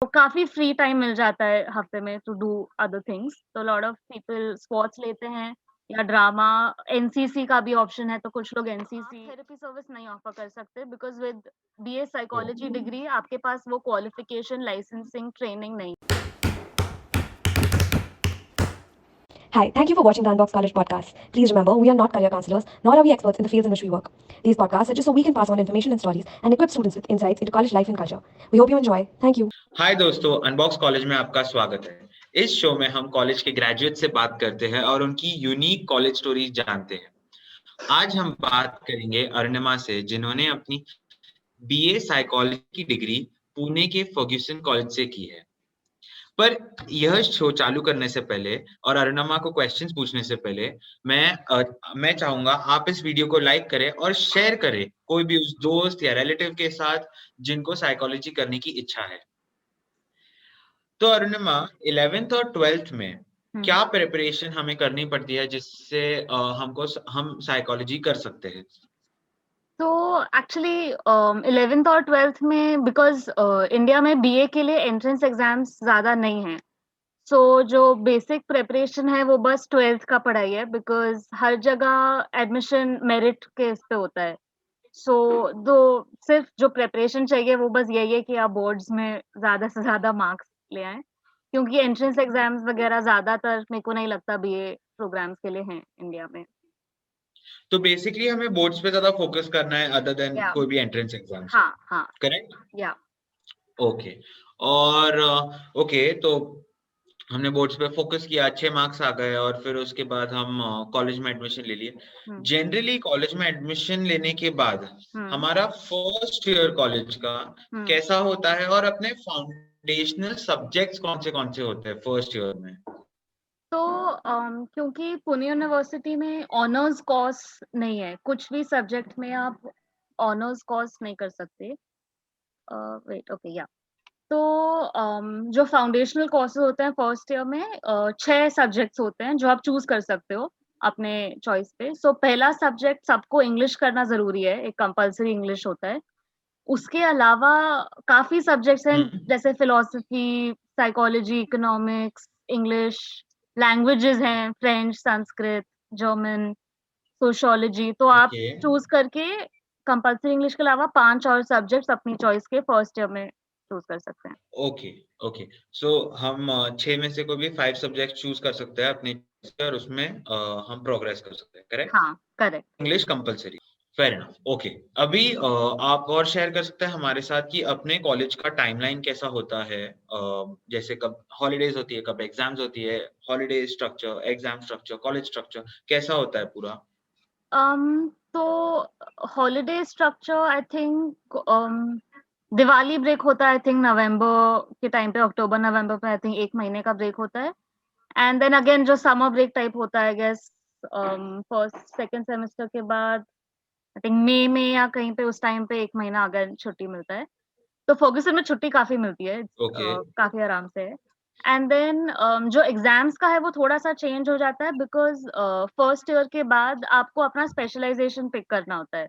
तो काफ़ी free time मिल जाता है हफ्ते में टू डू अदर थिंग्स। तो लॉट ऑफ पीपल स्पोर्ट्स लेते हैं या ड्रामा, एनसीसी का भी ऑप्शन है, तो कुछ लोग एनसीसी थेरेपी सर्विस नहीं ऑफर कर सकते because with BA psychology degree आपके पास वो क्वालिफिकेशन, लाइसेंसिंग, ट्रेनिंग नहीं। Hi, thank you for watching the Unbox College podcast. Please remember, we are not career counselors, nor are we experts in the fields in which we work. These podcasts are just so we can pass on information and stories and equip students with insights into college life and culture. We hope you enjoy. Thank you. हाय दोस्तों, unbox college में आपका स्वागत है। इस show में हम college के graduate से बात करते हैं और उनकी यूनिक कॉलेज स्टोरीज जानते हैं। आज हम बात करेंगे अरुणिमा से, जिन्होंने अपनी बीए साइकोलॉजी की डिग्री पुणे के फर्ग्यूसन कॉलेज से की है। पर यह शो चालू करने से पहले और अरुणिमा को क्वेश्चंस पूछने से पहले मैं चाहूंगा आप इस वीडियो को लाइक करें और शेयर करें कोई भी उस दोस्त या रिलेटिव के साथ जिनको साइकोलॉजी करने की इच्छा है। तो अरुणिमा, 11th और 12th में क्या प्रिपरेशन हमें करनी पड़ती है जिससे हम साइकोलॉजी कर सकते हैं? तो एक्चुअली 11th और 12th में बिकॉज़ इंडिया में बीए के लिए एंट्रेंस एग्ज़ाम्स ज़्यादा नहीं हैं। सो जो बेसिक प्रिपरेशन है वो बस 12th का पढ़ाई है बिकॉज़ हर जगह एडमिशन मेरिट के इस पे होता है। सो दो सिर्फ़ जो प्रिपरेशन चाहिए वो बस यही है कि आप बोर्ड्स में ज़्यादा से ज़्यादा मार्क्स ले आएँ। क्योंकि एंट्रेंस एग्ज़ाम्स वग़ैरह ज़्यादातर मेरे को नहीं लगता बीए प्रोग्राम्स के लिए हैं इंडिया में। तो बेसिकली हमें बोर्ड्स पे ज्यादा फोकस करना है अदर देन या कोई भी एंट्रेंस एग्जाम्स, हाँ, हाँ। करेक्ट? या ओके। और ओके, तो हमने बोर्ड्स पे फोकस किया, अच्छे मार्क्स आ गए और फिर उसके बाद हम कॉलेज में एडमिशन ले लिए। हुँ, जनरली कॉलेज में एडमिशन लेने के बाद हुँ, हमारा फर्स्ट ईयर कॉलेज का हुँ। कैसा होता है और अपने फाउंडेशनल सब्जेक्ट्स कौन से होते हैं फर्स्ट ईयर में? तो क्योंकि पुणे यूनिवर्सिटी में ऑनर्स कोर्स नहीं है, कुछ भी सब्जेक्ट में आप ऑनर्स कोर्स नहीं कर सकते। वेट ओके या तो जो फाउंडेशनल कोर्सेज़ होते हैं फर्स्ट ईयर में 6 सब्जेक्ट्स होते हैं जो आप चूज़ कर सकते हो अपने चॉइस पे। सो पहला सब्जेक्ट सबको इंग्लिश करना ज़रूरी है, एक कंपल्सरी इंग्लिश होता है। उसके अलावा काफ़ी सब्जेक्ट्स हैं हम्म। जैसे philosophy, psychology, economics, English, languages हैं फ्रेंच, संस्कृत, जर्मन, सोशियोलॉजी। तो आप ओके। चूज़ करके कंपल्सरी इंग्लिश के अलावा 5 और सब्जेक्ट्स अपनी चॉइस के फर्स्ट ईयर में चूज़ कर सकते हैं। Okay, okay. सो हम 6 में से कोई भी 5 सब्जेक्ट चूज़ कर सकते हैं अपनी से और उसमें हम प्रोग्रेस कर सकते हैं, करेक्ट? हाँ, correct. English compulsory, fair enough, okay. अभी आप और शेयर कर सकते हैं हमारे साथ कि अपने कॉलेज का टाइमलाइन कैसा होता है? जैसे कब हॉलिडेज़ होती है, कब एग्ज़ाम्स होती है, holiday structure, exam structure, college structure कैसा होता है पूरा? तो holiday structure I think Diwali break होता है आई थिंक नवंबर के टाइम पे, अक्टूबर-नवंबर पे आई थिंक 1 महीने का ब्रेक होता है। एंड देन अगेन जो समर ब्रेक टाइप होता है I guess first second semester के बाद आई थिंक मई में या कहीं पे उस टाइम पे 1 महीना अगेन छुट्टी मिलता है। तो फर्गुसन में छुट्टी काफ़ी मिलती है, ओके, काफ़ी आराम से है। एंड देन जो एग्ज़ाम्स का है वो थोड़ा-सा चेंज हो जाता है बिकॉज़ फर्स्ट ईयर के बाद आपको अपना स्पेशलाइज़ेशन पिक करना होता है।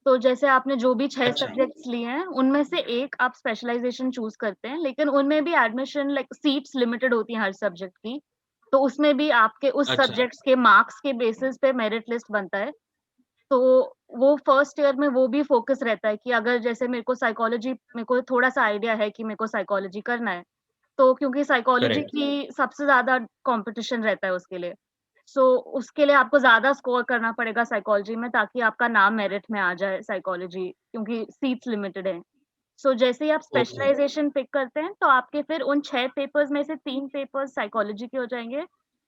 तो जैसे आपने जो भी 6 अच्छा, सब्जेक्ट्स लिए हैं, उनमें से एक आप स्पेशलाइज़ेशन चूज़ करते हैं, लेकिन उनमें भी एडमिशन लाइक सीट्स लिमिटेड होती हैं हर सब्जेक्ट की। तो उसमें भी आपके उस अच्छा, सब्जेक्ट्स के मार्क्स के बेसिस पे मेरिट लिस्ट बनता है। तो वो फर्स्ट ईयर में वो भी फ़ोकस रहता है कि अगर जैसे मेरे को थोड़ा-सा आइडिया है कि मेरे को साइकोलॉजी करना है, तो क्योंकि साइकोलॉजी करेक्ट, की सबसे ज़्यादा कॉम्पिटिशन रहता है उसके लिए। सो उसके लिए आपको ज़्यादा स्कोर करना पड़ेगा साइकोलॉजी में ताकि आपका नाम मेरिट में आ जाए साइकोलॉजी क्योंकि सीट्स लिमिटेड हैं। सो जैसे ही आप ओके, स्पेशलाइज़ेशन पिक करते हैं, तो आपके फिर उन 6 पेपर्स में से 3 पेपर्स साइकोलॉजी के हो जाएँगे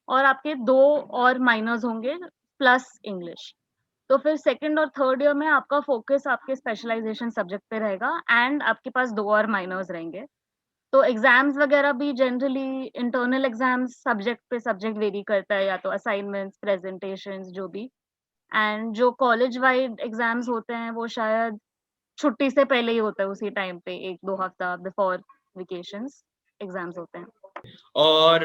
और आपके 2 और माइनर्स होंगे प्लस इंग्लिश। तो फिर सेकंड और थर्ड ईयर में आपका फ़ोकस आपके स्पेशलाइज़ेशन सब्जेक्ट पे रहेगा एंड आपके पास 2 और माइनर्स रहेंगे। तो एग्ज़ाम्स वग़ैरह भी जनरली इंटरनल एग्ज़ाम्स सब्जेक्ट पे सब्जेक्ट वेरी करता है या तो असाइनमेंट्स, प्रेज़ेंटेशंस जो भी एंड जो कॉलेज वाइड एग्ज़ाम्स होते हैं वो शायद छुट्टी से पहले ही होता है उसी टाइम पे 1-2 हफ्ता बिफोर वेकेशंस एग्ज़ाम्स होते हैं। और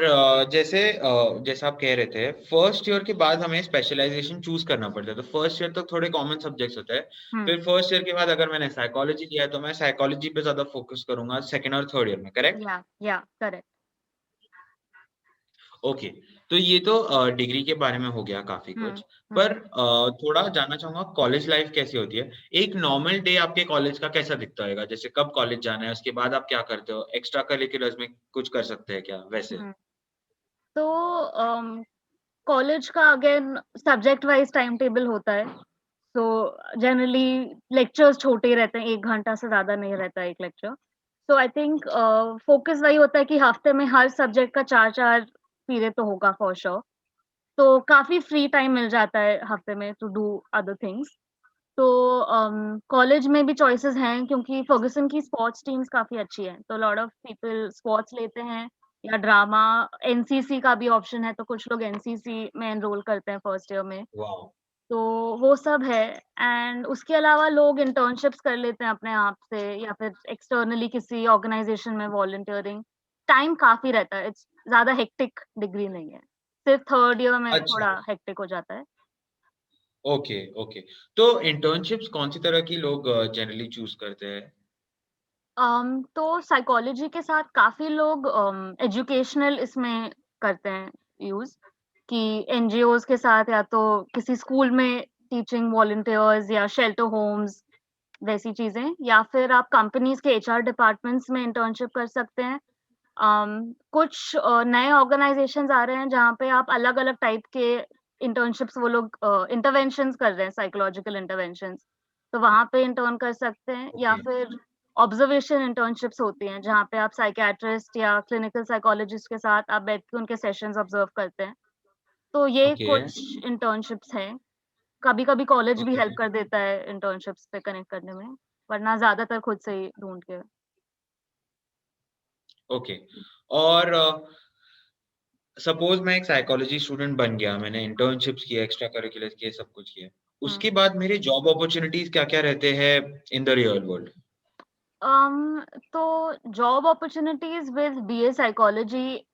जैसा आप कह रहे थे, फर्स्ट ईयर के बाद हमें स्पेशलाइजेशन चूज करना पड़ता है, तो फर्स्ट ईयर तक थोड़े कॉमन सब्जेक्ट्स होते हैं, हम्म फिर फर्स्ट ईयर के बाद अगर मैंने साइकोलॉजी लिया है तो मैं साइकोलॉजी पे ज्यादा फोकस करूंगा सेकेंड और थर्ड ईयर में, करेक्ट? या करेक्ट। ओके। तो ये तो डिग्री के बारे में हो गया काफी हम्म कुछ, हम्म पर थोड़ा जानना चाहूंगा कॉलेज लाइफ कैसी होती है। एक नॉर्मल डे आपके कॉलेज का कैसा दिखता होगा? जैसे कब कॉलेज जाना है, उसके बाद आप क्या करते हो, एक्स्ट्रा करिकुलर्स में कुछ कर सकते हैं क्या वैसे? हम्म। तो कॉलेज का again subject wise time table होता है। तो जनरली लेक्चर्स छोटे ही रहते हैं, 1 घंटा से ज्यादा नहीं रहता है एक lecture. So I think focus वही होता है कि हफ्ते में हर सब्जेक्ट का 4-4 पीरियड तो होगा फॉर श्योर। तो काफी फ्री टाइम मिल जाता है हफ्ते में टू डू अदर थिंग्स। तो कॉलेज में भी चॉइसेस हैं क्योंकि फर्गुसन की स्पोर्ट्स टीम्स काफी अच्छी है, तो लॉट ऑफ पीपल स्पोर्ट्स लेते हैं या ड्रामा। एनसीसी का भी ऑप्शन है, तो कुछ लोग एनसीसी में एनरोल करते हैं फर्स्ट ईयर में। वाह। तो वो सब है। एंड उसके अलावा लोग इंटर्नशिप्स कर लेते हैं अपने आप से या फिर एक्सटर्नली किसी ऑर्गेनाइजेशन में वॉलंटियरिंग। टाइम काफी रहता है, इट्स ज्यादा हेक्टिक डिग्री नहीं है। सिर्फ थर्ड ईयर में अच्छा। थोड़ा हेक्टिक हो जाता है। Okay okay. तो इंटर्नशिप्स कौन सी तरह की लोग जनरली चूज करते हैं? तो साइकोलॉजी के साथ काफी लोग एजुकेशनल इसमें करते हैं यूज, कि एनजीओज के साथ या तो किसी स्कूल में टीचिंग वॉलंटियर्स या शेल्टर होम्स वैसी चीजें, या फिर आप कंपनीज के एचआर डिपार्टमेंट्स में इंटर्नशिप कर सकते हैं। कुछ नए ऑर्गेनाइजेशंस आ रहे हैं जहाँ पे आप अलग अलग टाइप के इंटर्नशिप्स, वो लोग इंटरवेंशंस कर रहे हैं, साइकोलॉजिकल इंटरवेंशंस। तो वहां पे इंटर्न कर सकते हैं, या ओके फिर ऑब्जर्वेशन इंटर्नशिप्स होती हैं जहाँ पे आप साइकियाट्रिस्ट या क्लिनिकल साइकोलॉजिस्ट के साथ आप बैठ के उनके सेशंस ऑब्जर्व करते हैं। तो ये ओके कुछ इंटर्नशिप्स हैं। कभी कभी कॉलेज भी ओके हेल्प कर देता है इंटर्नशिप्स पे कनेक्ट करने में, वरना ज्यादातर खुद से ही ढूंढ के। ओके। और सपोज मैं एक साइकोलॉजी स्टूडेंट बन गया, मैंने इंटर्नशिप्स किए, एक्स्ट्रा करिकुलर किए, सब कुछ किया, हम्म। उसके बाद मेरे जॉब अपॉर्चुनिटीज क्या क्या रहते हैं इन द रियल वर्ल्ड? तो job opportunities with BA psychology,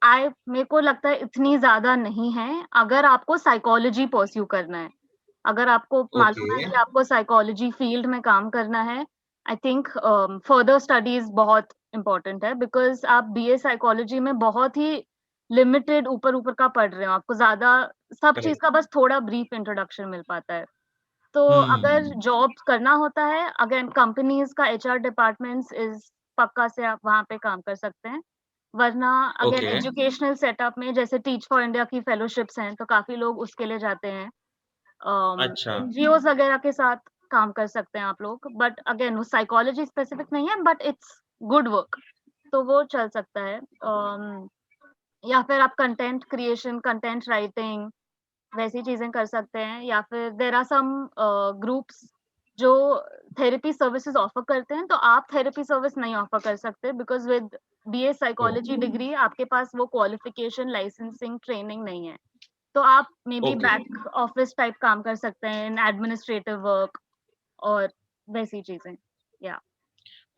I मेरे को लगता है इतनी ज्यादा नहीं है अगर आपको साइकोलॉजी परस्यू करना है। अगर आपको ओके। मालूम है कि आपको साइकोलॉजी फील्ड में काम करना है, आई थिंक फर्दर स्टडीज बहुत इम्पोर्टेंट है, बिकॉज आप बीए साइकोलॉजी में बहुत ही लिमिटेड ऊपर ऊपर का पढ़ रहे हो, आपको ज्यादा सब चीज करेक्ट। का बस थोड़ा ब्रीफ इंट्रोडक्शन मिल पाता है। तो अगर हम्म। जॉब करना होता है, अगेन कंपनीज का एचआर डिपार्टमेंट्स इज पक्का से आप वहां पे काम कर सकते हैं। वरना अगेन ओके। एजुकेशनल सेटअप में जैसे टीच फॉर इंडिया की फेलोशिप्स हैं, तो काफी लोग उसके लिए जाते हैं। अच्छा। एनजीओज वगैरह के साथ काम कर सकते हैं आप लोग, बट अगेन वो साइकोलॉजी स्पेसिफिक नहीं है, बट इट्स गुड वर्क, तो वो चल सकता है। या फिर आप कंटेंट क्रिएशन, कंटेंट राइटिंग वैसी चीजें कर सकते हैं, या फिर देर आर सम ग्रुप्स जो थेरेपी सर्विसेज ऑफर करते हैं, तो आप थेरेपी सर्विस नहीं ऑफर कर सकते बिकॉज विद बीए ओ। साइकोलॉजी डिग्री आपके पास वो क्वालिफिकेशन, लाइसेंसिंग, ट्रेनिंग नहीं है। तो आप may be okay back office type काम कर सकते हैं इन एडमिनिस्ट्रेटिव वर्क और वैसी चीजें। या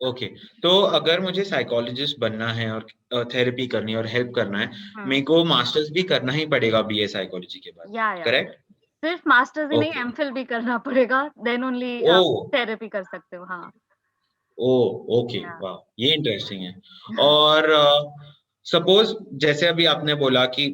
ओके। तो अगर मुझे साइकोलॉजिस्ट बनना है और थेरेपी करनी है और हेल्प करना है, मेरे को मास्टर्स भी करना ही पड़ेगा बीए साइकोलॉजी के बाद, या करेक्ट? सिर्फ मास्टर्स ही नहीं, ओके। एमफिल भी करना पड़ेगा, देन ओनली ओ। आप थेरेपी कर सकते हो। हाँ। ओ। ओके। या वाह, ये इंटरेस्टिंग है। और सपोज जैसे अभी आपने बोला कि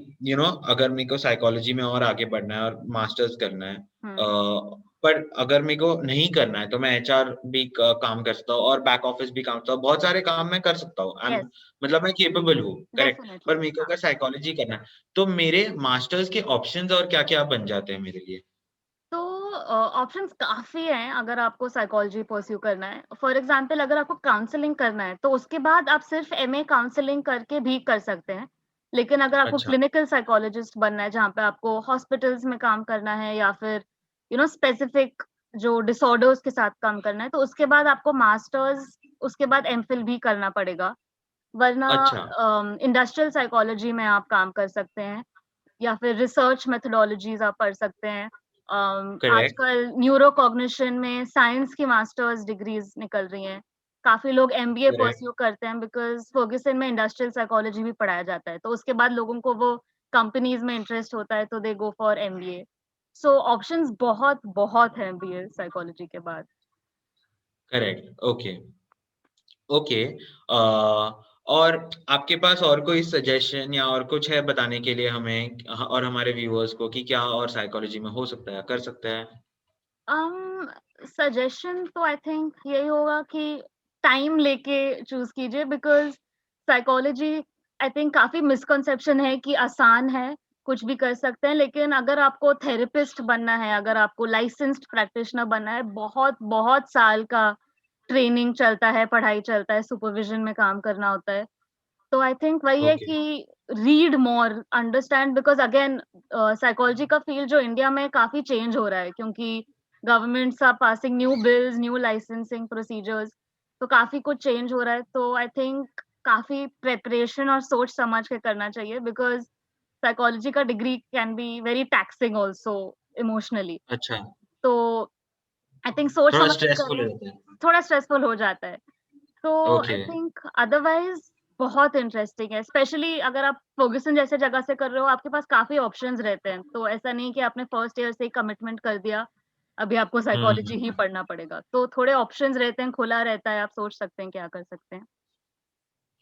अगर मेरे को साइकोलॉजी में और आगे बढ़ना है और मास्टर्स करना है, हम्म। पर अगर मेरे को नहीं करना है तो मैं एचआर भी काम कर सकता हूँ और बैक ऑफिस भी काम करता हूँ, बहुत सारे काम मैं कर सकता हूँ। यस, मतलब मैं केपेबल हूँ, करेक्ट? डेफिनेटली। पर मेरे को अगर साइकोलॉजी करना है तो मेरे मास्टर्स के ऑप्शंस और क्या क्या बन जाते हैं मेरे लिए? तो ऑप्शंस काफी हैं अगर आपको साइकोलॉजी परस्यू करना है। फॉर एग्जांपल अगर आपको काउंसलिंग करना है तो उसके बाद आप सिर्फ एमए काउंसलिंग करके भी कर सकते हैं। लेकिन अगर आपको अच्छा। क्लिनिकल साइकोलॉजिस्ट बनना है जहाँ पे आपको हॉस्पिटल्स में काम करना है, या फिर स्पेसिफिक जो डिसऑर्डर्स के साथ काम करना है, तो उसके बाद आपको मास्टर्स, उसके बाद एमफिल भी करना पड़ेगा। वरना अच्छा। इंडस्ट्रियल साइकोलॉजी में आप काम कर सकते हैं, या फिर रिसर्च मेथोडोलॉजीज आप पढ़ सकते हैं। करेक्ट। आजकल न्यूरो कॉग्निशन में साइंस की मास्टर्स डिग्रीज निकल रही हैं, काफ़ी लोग एमबीए करेक्ट। परस्यू करते हैं बिकॉज़ फर्ग्यूसन में इंडस्ट्रियल साइकोलॉजी भी पढ़ाया जाता है। तो उसके बाद लोगों को वो कंपनीज़ में इंटरेस्ट होता है तो they go for MBA. So options बहुत हैं बीए साइकोलॉजी के बाद। Correct, okay, okay. और आपके पास और कोई सजेशन या और कुछ है बताने के लिए हमें और हमारे व्यूअर्स को कि क्या और साइकोलॉजी में हो सकता है, कर सकता है? अम, सजेशन तो आई थिंक यही होगा कि टाइम लेके चूज़ कीजिए बिकॉज़ साइकोलॉजी आई थिंक काफ़ी मिसकंसेप्शन है कि आसान है, कुछ भी कर सकते हैं, लेकिन अगर आपको थेरेपिस्ट बनना है, अगर आपको लाइसेंस्ड प्रैक्टिशनर बनना है, बहुत साल का ट्रेनिंग चलता है, पढ़ाई चलता है, सुपरविज़न में काम करना होता है। तो आई थिंक वही है ओके, कि read more, understand because again psychology का फील्ड जो इंडिया में काफ़ी चेंज हो रहा है क्योंकि governments are passing new bills, new licensing procedures, तो काफ़ी कुछ चेंज हो रहा है। तो आई थिंक काफ़ी प्रिपरेशन और सोच समझ के करना चाहिए बिकॉज़ साइकोलॉजी का degree can be very taxing also emotionally. अच्छा, तो आई थिंक सोच थोड़ा समझ के स्ट्रेसफुल करें, हो जाता है। थोड़ा स्ट्रेसफुल हो जाता है। तो आई ओके, थिंक अदरवाइज़ बहुत इंटरेस्टिंग है, स्पेशली अगर आप फर्ग्यूसन जैसे जगह से कर रहे हो, आपके पास काफ़ी ऑप्शंस रहते हैं। तो ऐसा नहीं कि आपने फर्स्ट ईयर से ही कमिटमेंट कर दिया, अभी आपको हुँ, साइकोलॉजी ही पढ़ना पड़ेगा। तो थोड़े ऑप्शंस रहते हैं, खुला रहता है, आप सोच सकते हैं क्या कर सकते हैं।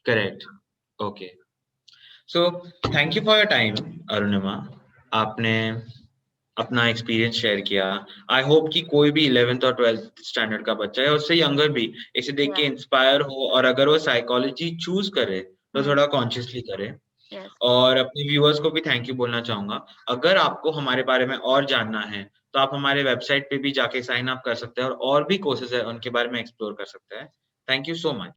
Correct, okay. So thank you for your time Arunima. आपने अपना एक्सपीरियंस शेयर किया। आई होप कि कोई भी 11th और 12th स्टैंडर्ड का बच्चा है, उससे यंगर भी इसे देख के या इंस्पायर हो और अगर वो साइकोलॉजी चूज़ करे, तो हुँ, थोड़ा कॉन्शियसली करे। यस, और अपने व्यूअर्स को भी थैंक यू बोलना चाहूँगा। अगर आपको हमारे बारे में और जानना है, तो आप हमारे वेबसाइट पे भी जाके साइन अप कर सकते हैं और भी कोर्सेज़ हैं, उनके बारे में एक्सप्लोर कर सकते हैं। Thank you so much.